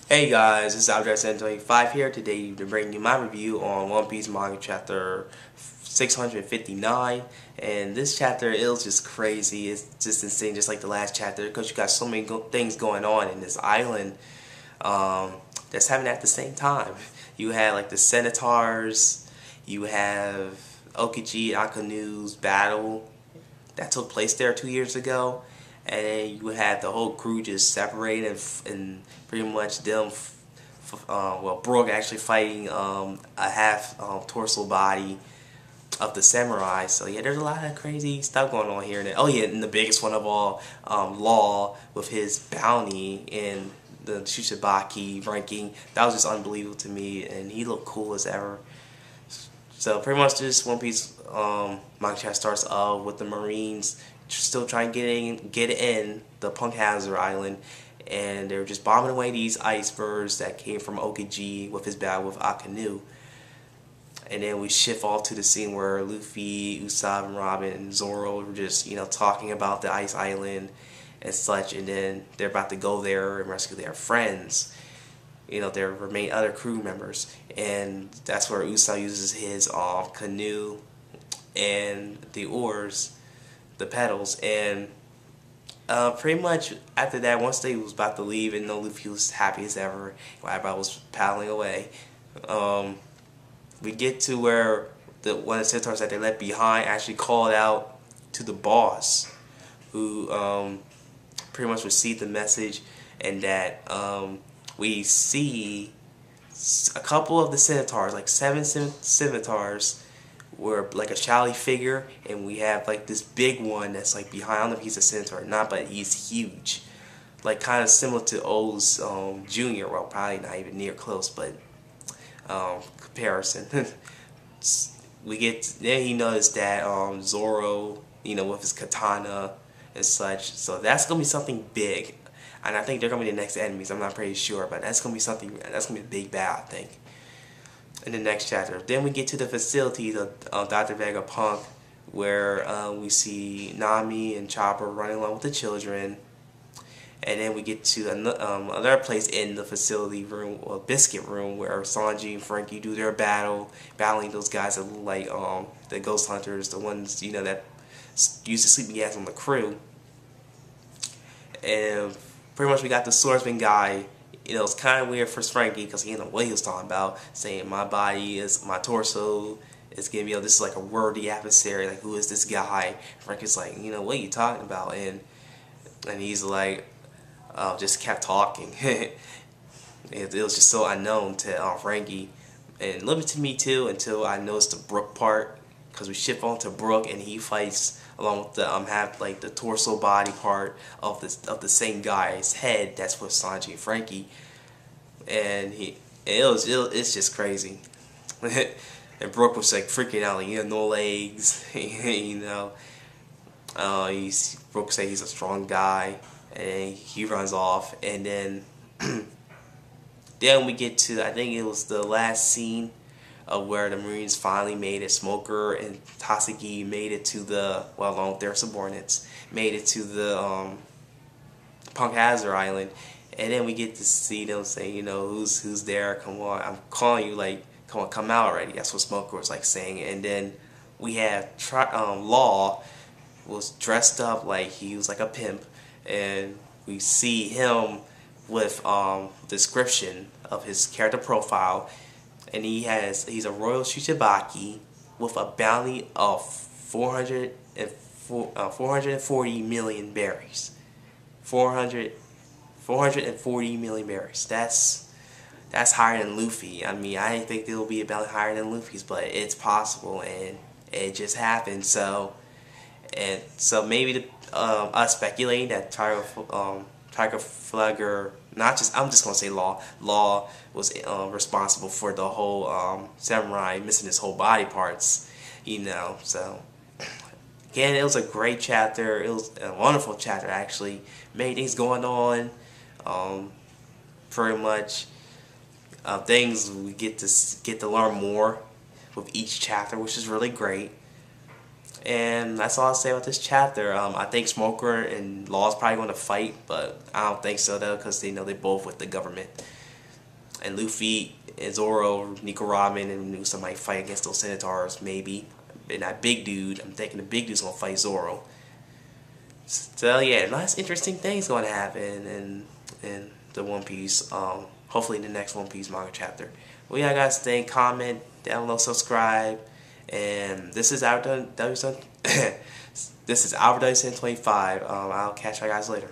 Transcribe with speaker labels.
Speaker 1: Hey guys, this is Abdul725 here today to bring you my review on One Piece Manga Chapter 659. And this chapter is just crazy. It's just insane, just like the last chapter, because you got so many things going on in this island that's happening at the same time. You have like the Centaurs, you have Okiji and Akanu's battle that took place there 2 years ago, and then you had the whole crew just separated and pretty much them, Brook actually fighting a half torso body of the samurai. So yeah, there's a lot of crazy stuff going on here. And oh yeah, and the biggest one of all, Law with his bounty and the Shichibukai ranking. That was just unbelievable to me, and he looked cool as ever. So pretty much this One Piece manga chapter starts off with the Marines still trying to get in the Punk Hazard Island, and they're just bombing away these icebergs that came from Okiji with his battle with Akanu. And then we shift off to the scene where Luffy, Usopp, and Robin and Zoro were just talking about the ice island and such, and then they're about to go there and rescue their friends. There remain other crew members, and that's where Usopp uses his canoe and the oars, the pedals, and pretty much after that, once they was about to leave, and Luffy was happy as ever while everybody was paddling away, we get to where one of the centaurs that they left behind actually called out to the boss, who pretty much received the message, and that we see a couple of the centaurs, like seven centaurs, were like a shadowy figure, and we have like this big one that's like behind. I don't know if he's a centaur or not, but he's huge, like kind of similar to O's Junior. Well, probably not even near close, but comparison. Then he noticed that Zoro, with his katana and such. So that's gonna be something big, and I think they're gonna be the next enemies. I'm not pretty sure, but that's gonna be something. That's gonna be a big battle, I think, in the next chapter. Then we get to the facilities of Dr. Vegapunk, where we see Nami and Chopper running along with the children. And then we get to another place in the facility room, or biscuit room, where Sanji and Frankie do their battling those guys that look like the ghost hunters, the ones that use the sleeping gas on the crew. And pretty much we got the swordsman guy. It's kind of weird for Frankie because he didn't know what he was talking about, saying my body is my torso. It's gonna be this is like a worthy adversary. Like, who is this guy? Frankie's like, what are you talking about? And he's like, just kept talking. It was just so unknown to Frankie, and a little bit to me too, until I noticed the Brook part, because we shift on to Brook and he fights along with the have like the torso body part of the same guy's head that's with Sanji and Frankie, and it's just crazy. And Brook was like freaking out, like, no legs. Brook say he's a strong guy, and he runs off, and then then we get to, I think it was the last scene of where the Marines finally made it. Smoker and Tasagi made it to along with their subordinates, made it to the Punk Hazard Island, and then we get to see them say, who's there? Come on, I'm calling you, like, come on, come out already. That's what Smoker was like saying, and then we have Law was dressed up like he was like a pimp, and we see him with description of his character profile, and he's a royal Shichibukai with a bounty of 440 million berries. 440 million berries. That's higher than Luffy. I mean, I didn't think it would be a bounty higher than Luffy's, but it's possible, and it just happened. So maybe us speculating that Tiger Flugger, I'm just gonna say Law was responsible for the whole samurai missing his whole body parts, So again, it was a great chapter. It was a wonderful chapter, actually. Many things going on. Pretty much things we get to learn more with each chapter, which is really great. And that's all I'll say about this chapter. I think Smoker and Law is probably going to fight, but I don't think so though, because they know they're both with the government. and Luffy and Zoro, Nico Robin, and somebody fight against those Centaurs, maybe. And that big dude, I'm thinking the big dude's gonna fight Zoro. So yeah, lots of interesting things gonna happen in the One Piece. Hopefully in the next One Piece manga chapter. Well, yeah, guys, think, comment, down below, subscribe, and this is This is Albert 25. I'll catch you guys later.